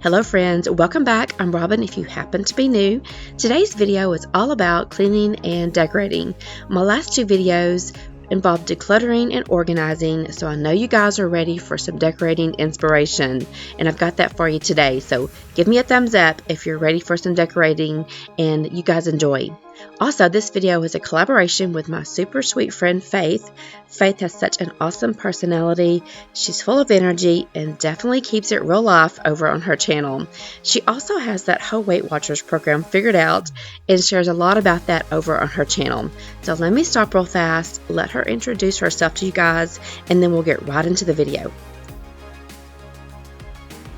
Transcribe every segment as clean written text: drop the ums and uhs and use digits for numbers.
Hello friends, welcome back. I'm Robin if you happen to be new. Today's video is all about cleaning and decorating. My last two videos involved decluttering and organizing, so I know you guys are ready for some decorating inspiration, and I've got that for you today. So give me a thumbs up if you're ready for some decorating and you guys enjoy. Also, this video is a collaboration with my super sweet friend Faith. Faith has such an awesome personality. She's full of energy and definitely keeps it real life over on her channel. She also has that whole Weight Watchers program figured out and shares a lot about that over on her channel. So let me stop real fast, let her introduce herself to you guys, and then we'll get right into the video.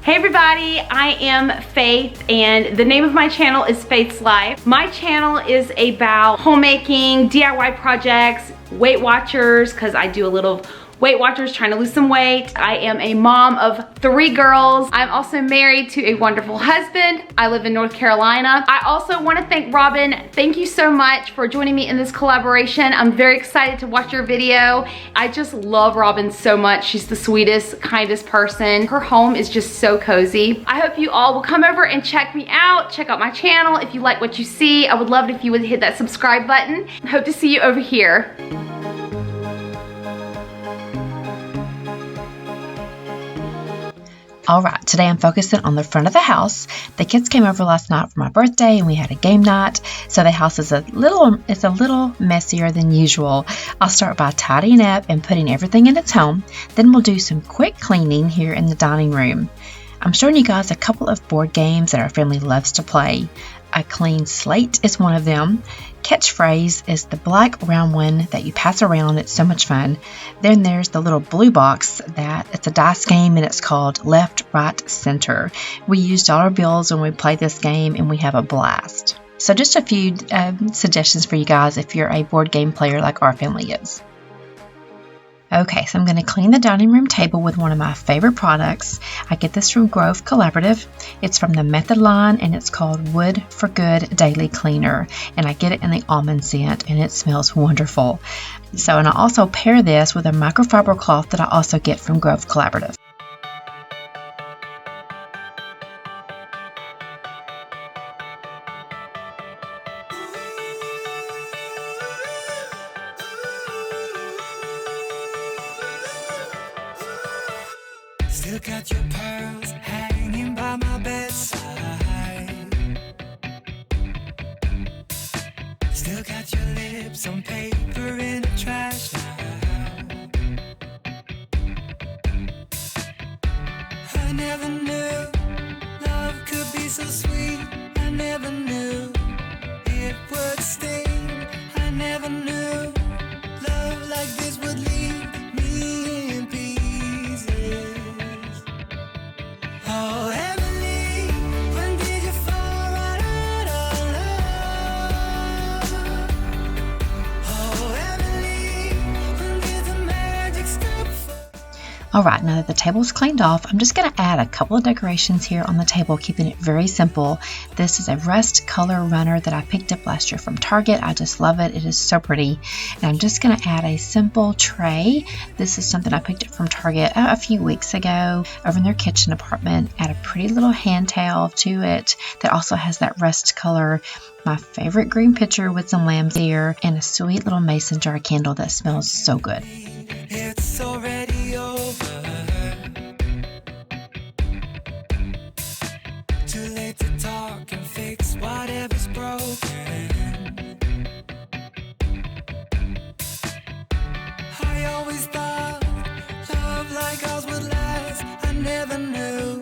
Hey everybody, I am Faith and the name of my channel is Faith's Life. My channel is about homemaking, DIY projects, Weight Watchers, because I do a little Weight Watchers trying to lose some weight. I am a mom of 3 girls. I'm also married to a wonderful husband. I live in North Carolina. I also want to thank Robin. Thank you so much for joining me in this collaboration. I'm very excited to watch your video. I just love Robin so much. She's the sweetest, kindest person. Her home is just so cozy. I hope you all will come over and check me out. Check out my channel if you like what you see. I would love it if you would hit that subscribe button. Hope to see you over here. Alright, today I'm focusing on the front of the house. The kids came over last night for my birthday and we had a game night, so the house is a little messier than usual. I'll start by tidying up and putting everything in its home, then we'll do some quick cleaning here in the dining room. I'm showing you guys a couple of board games that our family loves to play. A clean slate is one of them. Catchphrase is the black round one that you pass around. It's so much fun. Then there's the little blue box that it's a dice game and it's called Left, Right, Center. We use dollar bills when we play this game and we have a blast. So just a few suggestions for you guys if you're a board game player like our family is. Okay, so I'm going to clean the dining room table with one of my favorite products. I get this from Grove Collaborative. It's from the Method line and it's called Wood for Good Daily Cleaner. And I get it in the almond scent and it smells wonderful. So, and I also pair this with a microfiber cloth that I also get from Grove Collaborative. Still got your pearls hanging by my bedside. Still got your lips on paper in a trash now. I never knew love could be so sweet. I never knew it would sting. I never knew love like this would leave me in pieces. Oh, Emily, when did you fall right out of love? Oh, Emily, when did the magic stop? Alright, now that the table's cleaned off, I'm just going to add a couple of decorations here on the table, keeping it very simple. This is a rust color runner that I picked up last year from Target. I just love it. It is so pretty. And I'm just going to add a simple tray. This is something I picked up from Target a few weeks ago over in their kitchen department. Add a pretty little hand towel to it that also has that rust color. My favorite green pitcher with some lamb's ear and a sweet little mason jar candle that smells so good. It's already over. Too late to talk and fix whatever's broken. I always thought love like ours would last. I never knew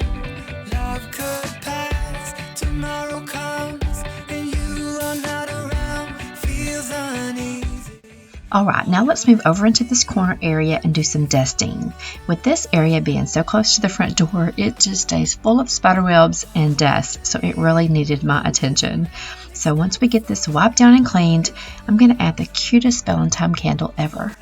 love could pass. Tomorrow comes and you are not around. Feels uneasy. Alright, now let's move over into this corner area and do some dusting. With this area being so close to the front door, it just stays full of spider webs and dust, so it really needed my attention. So once we get this wiped down and cleaned, I'm going to add the cutest Valentine candle ever.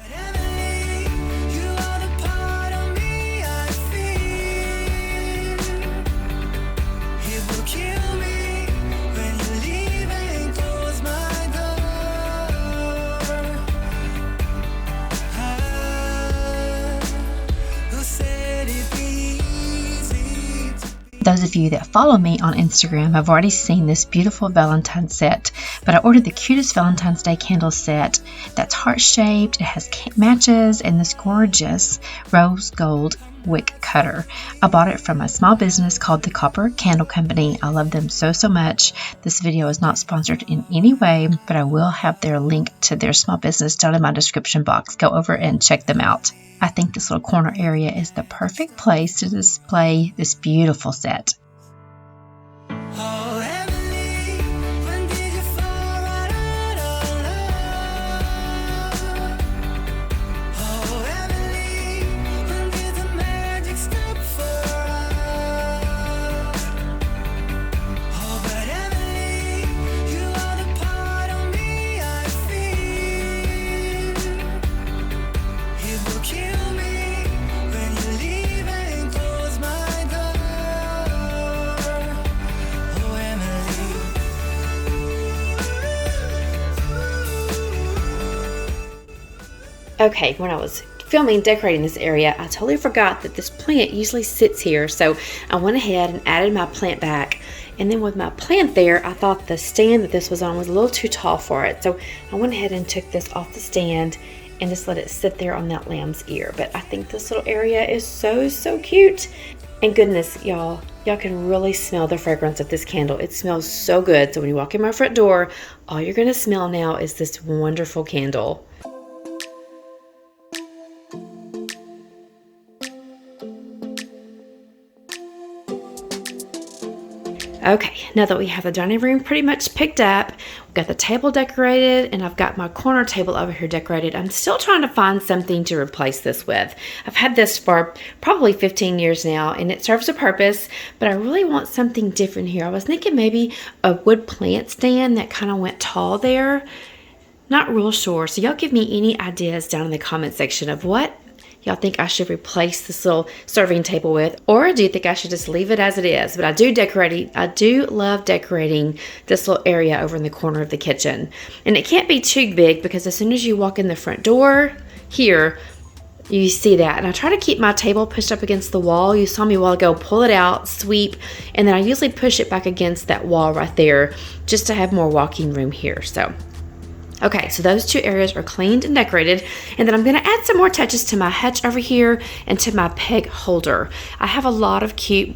Those of you that follow me on Instagram have already seen this beautiful Valentine set, but I ordered the cutest Valentine's Day candle set that's heart-shaped, it has matches, and this gorgeous rose gold wick cutter. I bought it from a small business called the Copper Candle Company. I love them so much. This video is not sponsored in any way, but I will have their link to their small business down in my description box. Go over and check them out. I think this little corner area is the perfect place to display this beautiful set. Okay, when I was filming decorating this area, I totally forgot that this plant usually sits here, so I went ahead and added my plant back. And then with my plant there, I thought the stand that this was on was a little too tall for it, so I went ahead and took this off the stand and just let it sit there on that lamb's ear. But I think this little area is so cute. And goodness, y'all can really smell the fragrance of this candle. It smells so good. So when you walk in my front door, all you're gonna smell now is this wonderful candle. Okay, now that we have the dining room pretty much picked up, we've got the table decorated, and I've got my corner table over here decorated. I'm still trying to find something to replace this with. I've had this for probably 15 years now, and it serves a purpose, but I really want something different here. I was thinking maybe a wood plant stand that kind of went tall there. Not real sure, so y'all give me any ideas down in the comment section of what y'all think I should replace this little serving table with, or do you think I should just leave it as it is? But I do love decorating this little area over in the corner of the kitchen. And it can't be too big because as soon as you walk in the front door here, you see that. And I try to keep my table pushed up against the wall. You saw me a while ago pull it out, sweep, and then I usually push it back against that wall right there just to have more walking room here. So okay, so those two areas are cleaned and decorated, and then I'm going to add some more touches to my hutch over here and to my peg holder. I have a lot of cute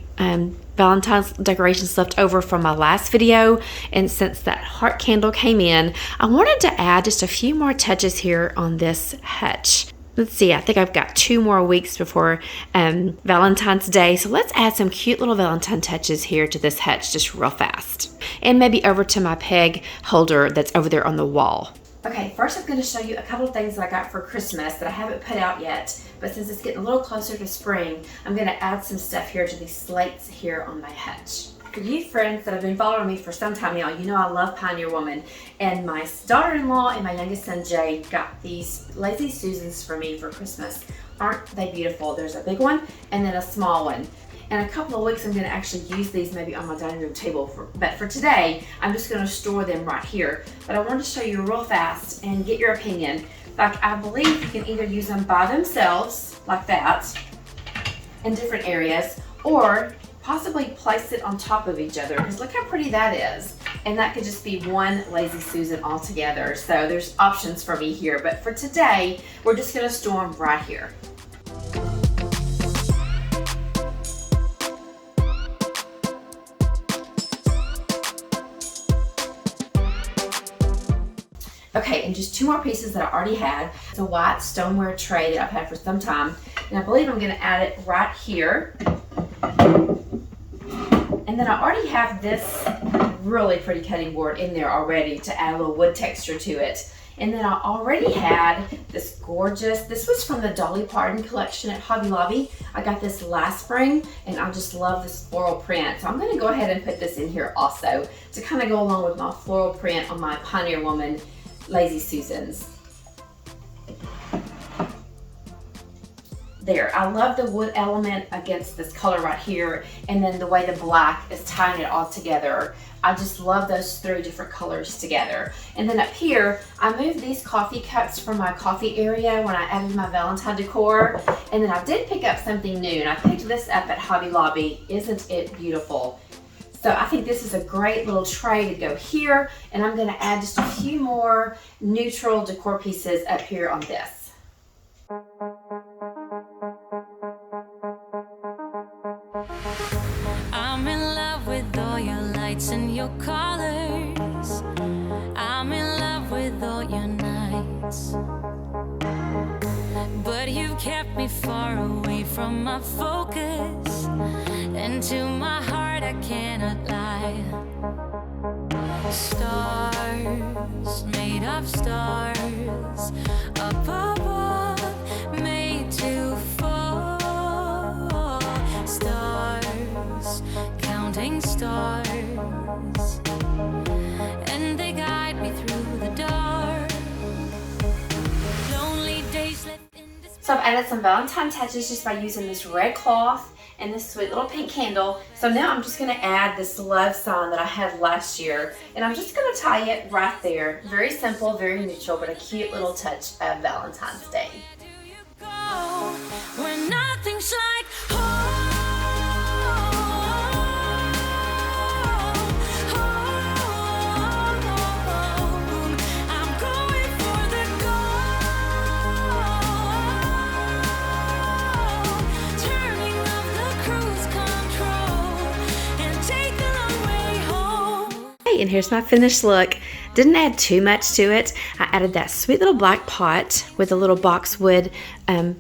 Valentine's decorations left over from my last video, and since that heart candle came in, I wanted to add just a few more touches here on this hutch. Let's see, I think I've got 2 more weeks before Valentine's Day, so let's add some cute little Valentine touches here to this hutch just real fast. And maybe over to my peg holder that's over there on the wall. Okay, first I'm going to show you a couple of things that I got for Christmas that I haven't put out yet, but since it's getting a little closer to spring, I'm going to add some stuff here to these slates here on my hutch. For you friends that have been following me for some time now, you know I love Pioneer Woman, and my daughter-in-law and my youngest son Jay got these Lazy Susans for me for Christmas. Aren't they beautiful? There's a big one and then a small one. In a couple of weeks I'm going to actually use these maybe on my dining room table, but for today I'm just going to store them right here. But I wanted to show you real fast and get your opinion. Like, I believe you can either use them by themselves like that in different areas, or possibly place it on top of each other, because look how pretty that is. And that could just be one Lazy Susan altogether. So there's options for me here, but for today we're just going to store them right here. Okay, and just 2 more pieces that I already had. It's a white stoneware tray that I've had for some time, and I believe I'm going to add it right here. And then I already have this really pretty cutting board in there already to add a little wood texture to it. And then I already had this gorgeous, this was from the Dolly Parton collection at Hobby Lobby. I got this last spring and I just love this floral print. So I'm gonna go ahead and put this in here also to kind of go along with my floral print on my Pioneer Woman Lazy Susans. There, I love the wood element against this color right here, and then the way the black is tying it all together. I just love those three different colors together. And then up here, I moved these coffee cups from my coffee area when I added my Valentine decor. And then I did pick up something new, and I picked this up at Hobby Lobby. Isn't it beautiful? So I think this is a great little tray to go here, and I'm gonna add just a few more neutral decor pieces up here on this. I'm in love with all your lights and your colors. I'm in love with all your nights. But you've kept me far away from my focus. And to my heart I cannot lie. Stars, made of stars, up above, made to fall. Stars, counting stars, and they guide me through the dark. Lonely days left in this. So I've added some Valentine touches just by using this red cloth and this sweet little pink candle. So now I'm just gonna add this love sign that I had last year, and I'm just gonna tie it right there. Very simple, very neutral, but a cute little touch of Valentine's Day. When nothing's like home. And here's my finished look. Didn't add too much to it. I added that sweet little black pot with a little boxwood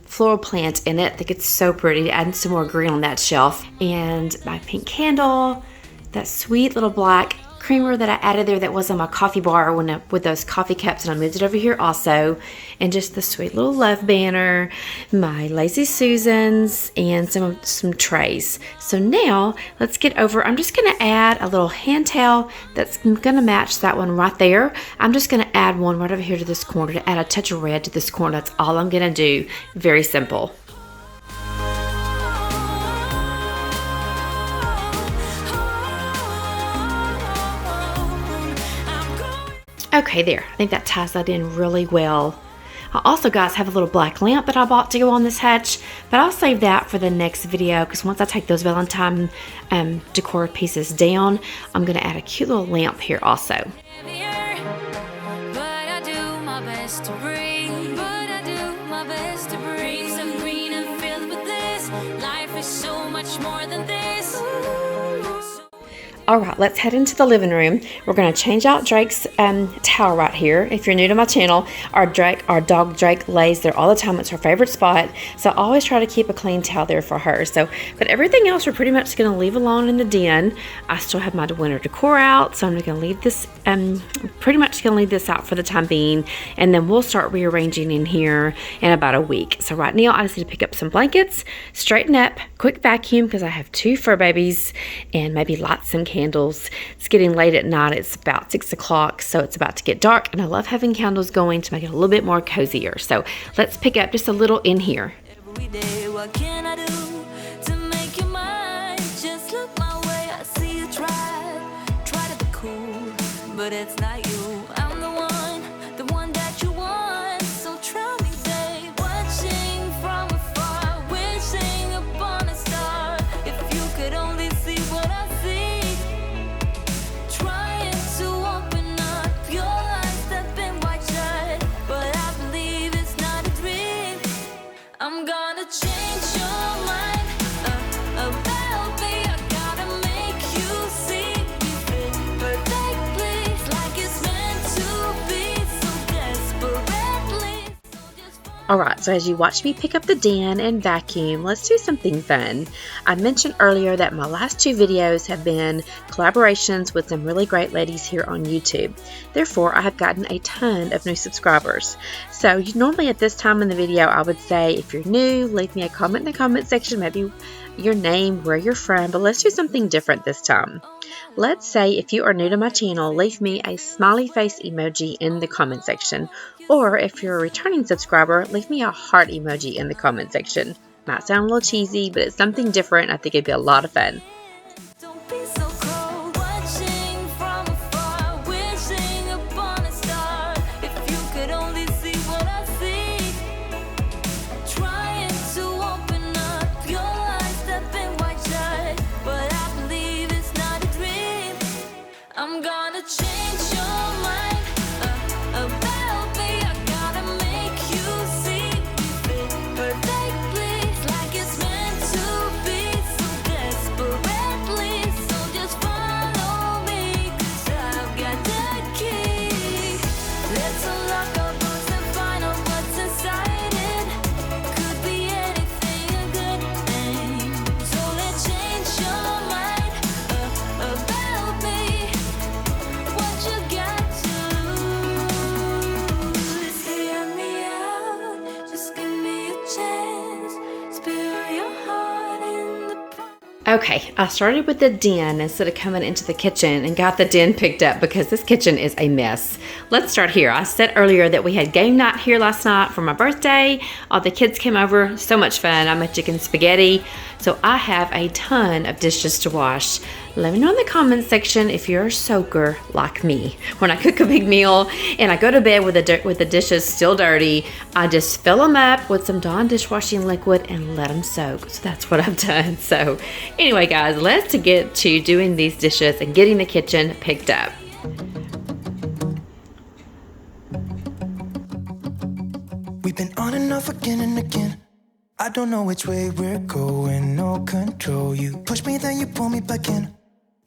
floral plant in it. I think it's so pretty. Adding some more green on that shelf. And my pink candle, that sweet little black creamer that I added there that was on my coffee bar with those coffee cups, and I moved it over here also. And just the sweet little love banner, my Lazy Susans, and some trays. So now let's get over. I'm just gonna add a little hand towel that's gonna match that one right there. I'm just gonna add one right over here to this corner to add a touch of red to this corner. That's all I'm gonna do. Very simple. Okay, there. I think that ties that in really well. I also, guys, have a little black lamp that I bought to go on this hutch, but I'll save that for the next video because once I take those Valentine decor pieces down, I'm going to add a cute little lamp here also. All right, let's head into the living room. We're going to change out Drake's towel right here. If you're new to my channel, our dog Drake lays there all the time. It's her favorite spot. So I always try to keep a clean towel there for her. But everything else we're pretty much going to leave alone in the den. I still have my winter decor out, so I'm going to leave this, pretty much going to leave this out for the time being. And then we'll start rearranging in here in about a week. So right now, I just need to pick up some blankets, straighten up, quick vacuum because I have 2 fur babies, and maybe light some candles. It's getting late at night. It's about 6 o'clock, so it's about to get dark, and I love having candles going to make it a little bit more cozier. So let's pick up just a little in here. Every day, what can I do to make you mine? Just look my way. I see you try to be cool, but it's not you. I'm the one that you want. So try me, babe. Watching from afar, wishing upon a star. If you could only see what I see. Trying to open up your eyes, they've been wide shut, but I believe it's not a dream. I'm gonna change your mind about me. I gotta make you see me fit perfectly, like it's meant to Alright, so as you watch me pick up the den and vacuum, let's do something fun. I mentioned earlier that my last 2 videos have been collaborations with some really great ladies here on YouTube. Therefore, I have gotten a ton of new subscribers. So normally at this time in the video, I would say if you're new, leave me a comment in the comment section, maybe your name, where you're from, but let's do something different this time. Let's say if you are new to my channel, leave me a smiley face emoji in the comment section. Or if you're a returning subscriber, leave me a heart emoji in the comment section. Might sound a little cheesy, but it's something different. I think it'd be a lot of fun. Okay, I started with the den instead of coming into the kitchen and got the den picked up because this kitchen is a mess. Let's start here. I said earlier that we had game night here last night for my birthday. All the kids came over, so much fun. I made chicken spaghetti. So I have a ton of dishes to wash. Let me know in the comments section if you're a soaker like me. When I cook a big meal and I go to bed with the dishes still dirty, I just fill them up with some Dawn dishwashing liquid and let them soak. So that's what I've done. So anyway, guys, let's get to doing these dishes and getting the kitchen picked up. We've been on and off again and again. I don't know which way we're going, no control. You push me, then you pull me back in.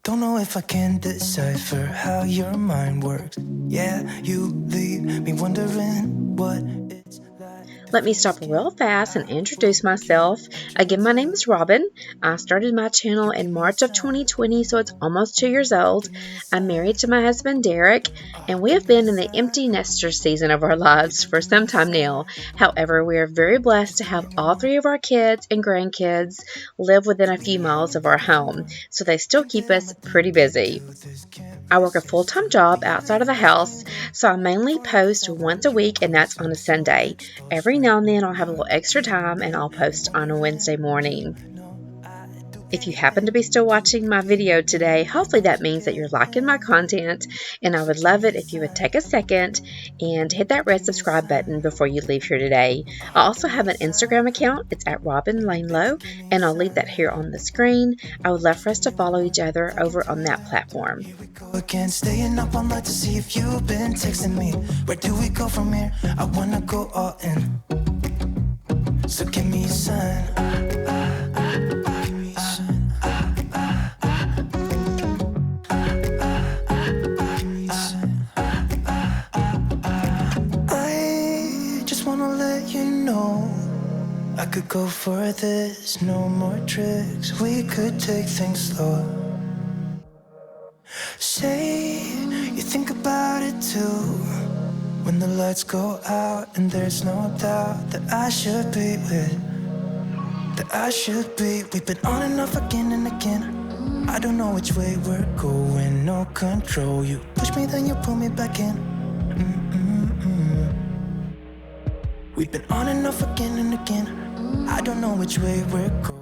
Don't know if I can decipher how your mind works. Yeah, you leave me wondering what it's like. Let me stop real fast and introduce myself. Again, my name is Robin. I started my channel in March of 2020, so it's almost 2 years old. I'm married to my husband, Derek, and we have been in the empty nester season of our lives for some time now. However, we are very blessed to have all 3 of our kids and grandkids live within a few miles of our home, so they still keep us pretty busy. I work a full-time job outside of the house, so I mainly post once a week, and that's on a Sunday. Every now and then I'll have a little extra time and I'll post on a Wednesday morning. If you happen to be still watching my video today, hopefully that means that you're liking my content, and I would love it if you would take a second and hit that red subscribe button before you leave here today. I also have an Instagram account. It's at Lowe, and I'll leave that here on the screen. I would love for us to follow each other over on that platform. Here we go again, staying up all night to see if you've been texting me. Where do we go from here? I wanna go all in. So give me a sign. I could go for this, no more tricks. We could take things slow. Say you think about it too. When the lights go out and there's no doubt that I should be with, We've been on and off again and again. I don't know which way we're going, no control. You push me, then you pull me back in. We've been on and off again and again. I don't know which way we're going.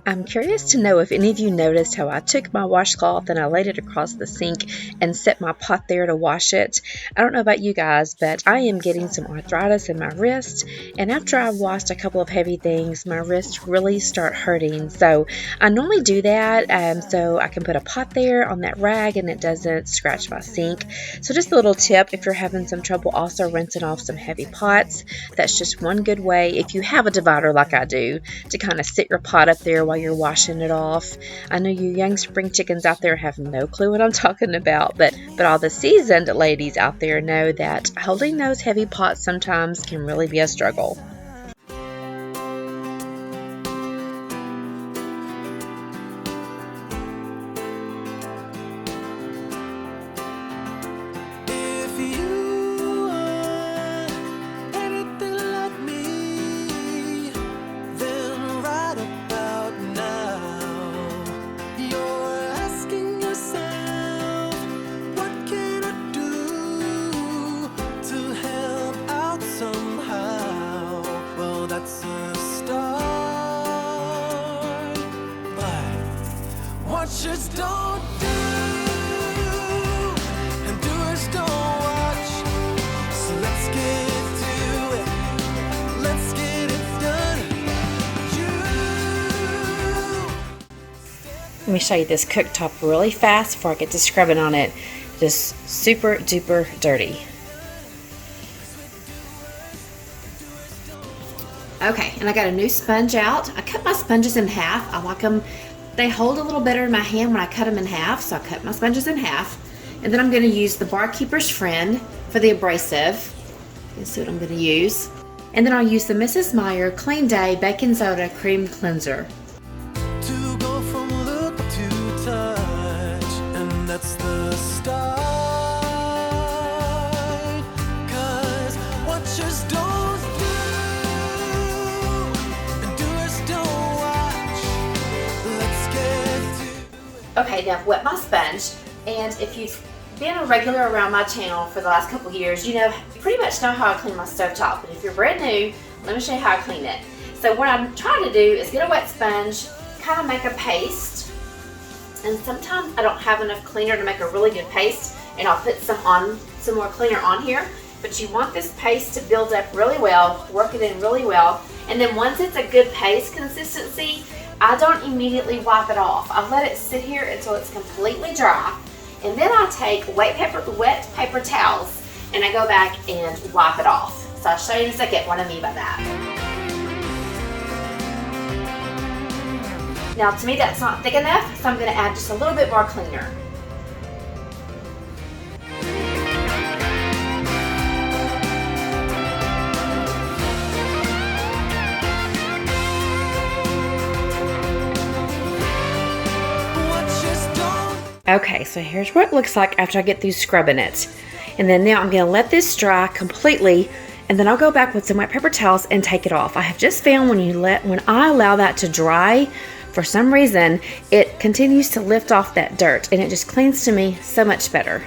I'm curious to know if any of you noticed how I took my washcloth and I laid it across the sink and set my pot there to wash it. I don't know about you guys, but I am getting some arthritis in my wrist, and after I've washed a couple of heavy things, my wrists really start hurting. So I normally do that so I can put a pot there on that rag and it doesn't scratch my sink. So just a little tip, if you're having some trouble also rinsing off some heavy pots, that's just one good way, if you have a divider like I do, to kind of sit your pot up there while you're washing it off. I know you young spring chickens out there have no clue what I'm talking about, but all the seasoned ladies out there know that holding those heavy pots sometimes can really be a struggle. Let me show you this cooktop really fast before I get to scrubbing on it. Just super duper dirty. Okay, and I got a new sponge out. I cut my sponges in half. I like them, they hold a little better in my hand when I cut them in half, so I cut my sponges in half. And then I'm gonna use the Barkeeper's Friend for the abrasive. You see what I'm gonna use. And then I'll use the Mrs. Meyer Clean Day Baking Soda Cream Cleanser. To go from look to touch, and that's the start. 'Cause watchers don't do, and doers don't watch. Let's get to. Okay, now I've wet my sponge, and if you've been a regular around my channel for the last couple years, you pretty much know how I clean my stovetop. But if you're brand new, let me show you how I clean it. So what I'm trying to do is get a wet sponge, kind of make a paste, and sometimes I don't have enough cleaner to make a really good paste, and I'll put some more cleaner on here. But you want this paste to build up really well, work it in really well, and then once it's a good paste consistency, I don't immediately wipe it off. I let it sit here until it's completely dry, and then I take wet paper towels and I go back and wipe it off. So I'll show you in a second what I mean by that. Now to me that's not thick enough, so I'm going to add just a little bit more cleaner. Okay, so here's what it looks like after I get through scrubbing it. And then now I'm going to let this dry completely, and then I'll go back with some wet paper towels and take it off. I have just found when I allow that to dry, for some reason, it continues to lift off that dirt, and it just cleans to me so much better.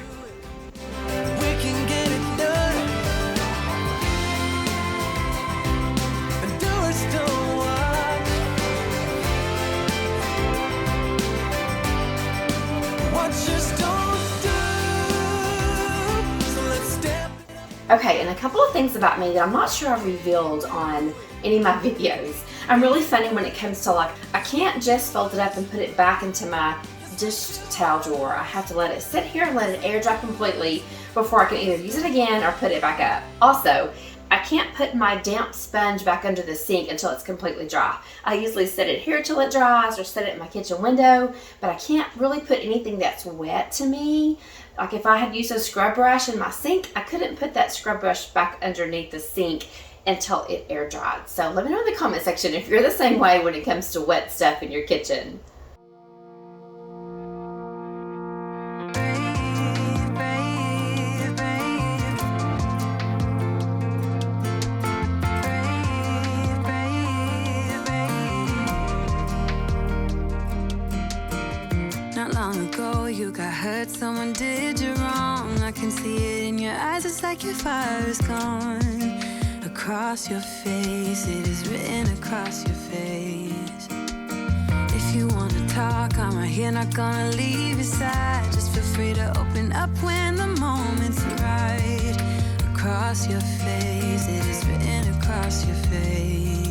Okay, and a couple of things about me that I'm not sure I've revealed on any of my videos. I'm really funny when it comes to I can't just fold it up and put it back into my dish towel drawer. I have to let it sit here and let it air dry completely before I can either use it again or put it back up. Also, I can't put my damp sponge back under the sink until it's completely dry. I usually set it here till it dries or set it in my kitchen window, but I can't really put anything that's wet to me. Like if I had used a scrub brush in my sink, I couldn't put that scrub brush back underneath the sink until it air dried. So let me know in the comment section if you're the same way when it comes to wet stuff in your kitchen. You got hurt, someone did you wrong. I can see it in your eyes, it's like your fire is gone. Across your face, it is written across your face. If you wanna talk, I'm right here, not gonna leave your side. Just feel free to open up when the moment's right. Across your face, it is written across your face.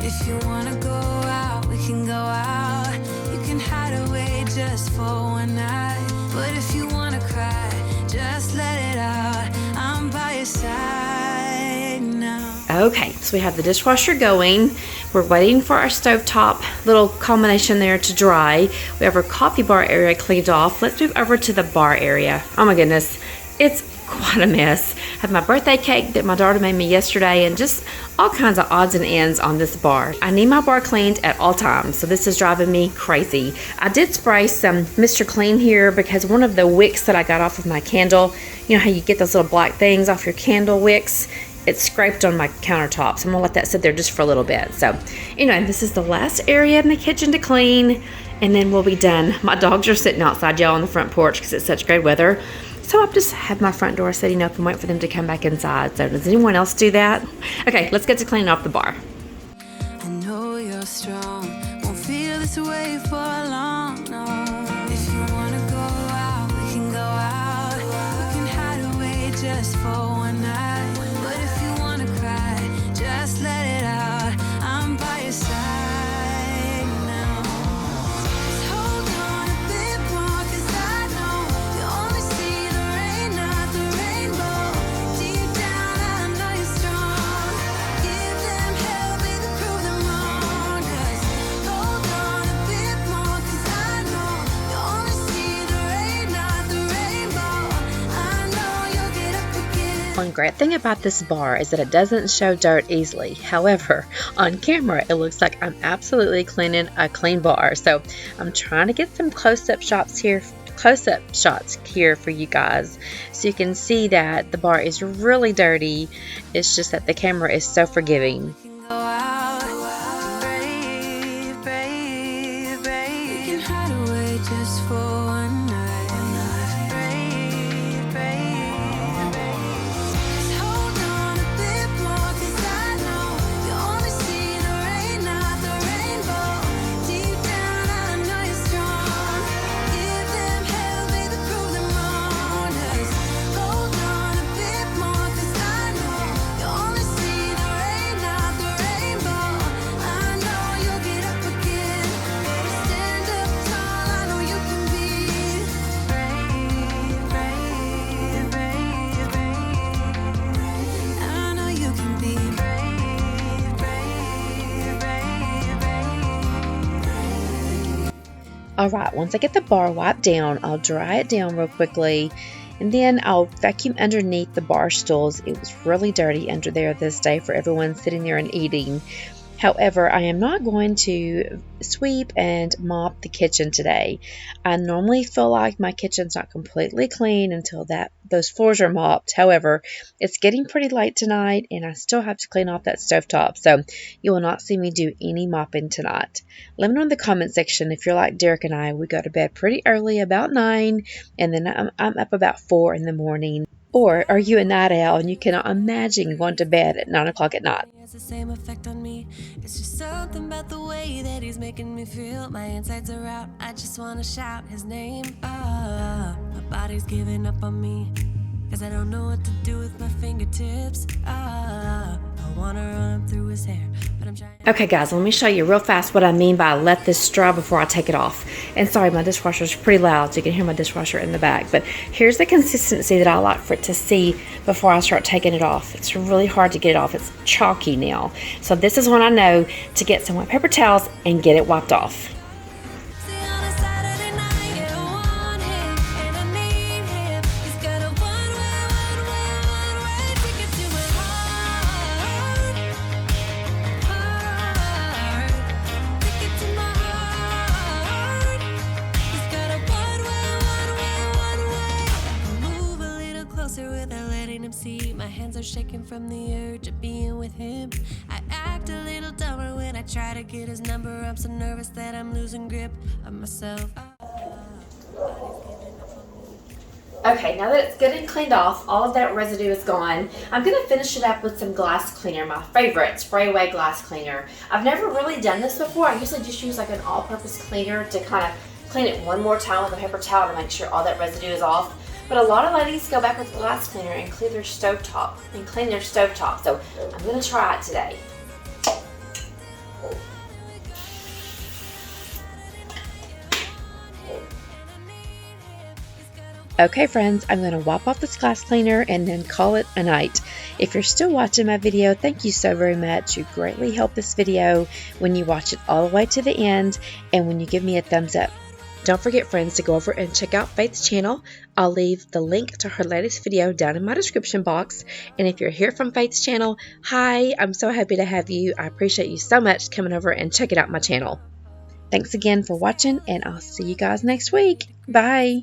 If you wanna go out, we can go out. You can hide away just for one night. But if you wanna cry, just let it out. I'm by your side now. Okay, so we have the dishwasher going. We're waiting for our stovetop little combination there to dry. We have our coffee bar area cleaned off. Let's move over to the bar area. Oh my goodness, it's quite a mess. I have my birthday cake that my daughter made me yesterday and just all kinds of odds and ends on this bar. I need my bar cleaned at all times, so this is driving me crazy. I did spray some Mr. Clean here because one of the wicks that I got off of my candle, you know how you get those little black things off your candle wicks? It scraped on my countertop, so I'm gonna let that sit there just for a little bit. So anyway, this is the last area in the kitchen to clean, and then we'll be done. My dogs are sitting outside, y'all, on the front porch because it's such great weather. So I've just had my front door sitting up and wait for them to come back inside. So does anyone else do that? Okay, let's get to cleaning off the bar. I know you're strong, won't feel this way for long, no. If you wanna go out, we can go out. We can hide away just for one night. But if you wanna cry, just let it out. I'm by your side now. Just hold One great thing about this bar is that it doesn't show dirt easily. However, on camera it looks like I'm absolutely cleaning a clean bar. So I'm trying to get some close-up shots here for you guys so you can see that the bar is really dirty. It's just that the camera is so forgiving. Go out, brave, brave, brave. We can hide away just for one night. Brave, brave, brave. Just hold on a bit more, 'cause I know you only see the rain, not the rainbow. Deep down, I know you're strong. Give them hell, baby, prove them wrong. Just hold on a bit more, 'cause I know you only see the rain, not the rainbow. I know you'll get up again. Better stand up tall, I know you can be brave, brave, brave, brave. I know you can be brave, brave, brave, brave. Alright, once I get the bar wiped down, I'll dry it down real quickly, and then I'll vacuum underneath the bar stools. It was really dirty under there this day for everyone sitting there and eating. However, I am not going to sweep and mop the kitchen today. I normally feel like my kitchen's not completely clean until those floors are mopped. However, it's getting pretty late tonight and I still have to clean off that stovetop, so you will not see me do any mopping tonight. Let me know in the comment section if you're like Derek and I. We go to bed pretty early, about 9, and then I'm up about 4 in the morning. Or are you a night owl and you cannot imagine going to bed at 9 o'clock at night? Has the same effect on me. It's just something about the way that he's making me feel. My insides are out, I just wanna shout his name. My body's giving up on me, 'cause I don't know what to do with my fingertips. I wanna run through his hair, but I'm trying. Okay guys, let me show you real fast what I mean by let this dry before I take it off. And sorry, my dishwasher is pretty loud, so you can hear my dishwasher in the back. But here's the consistency that I like for it to see before I start taking it off. It's really hard to get it off. It's chalky now. So this is when I know to get some wet paper towels and get it wiped off. See, on a Saturday night, I want him, and I need him. He's got a one-way ticket to my heart. Ticket to my heart. He's got a one-way. Move a little closer without letting him see. My hands are shaking from the urge of being with him. I act a little dumber when I try to get his number. I'm so nervous that I'm losing grip of myself. Okay, now that it's good and cleaned off, all of that residue is gone. I'm going to finish it up with some glass cleaner, my favorite spray away glass cleaner. I've never really done this before. I usually just use like an all-purpose cleaner to kind of clean it one more time with a paper towel to make sure all that residue is off. But a lot of ladies go back with glass cleaner and clean their stovetop. So I'm going to try it today. Okay friends, I'm going to wipe off this glass cleaner and then call it a night. If you're still watching my video, thank you so very much. You greatly help this video when you watch it all the way to the end and when you give me a thumbs up. Don't forget friends to go over and check out Faith's channel. I'll leave the link to her latest video down in my description box. And if you're here from Faith's channel, hi, I'm so happy to have you. I appreciate you so much coming over and checking out my channel. Thanks again for watching and I'll see you guys next week. Bye.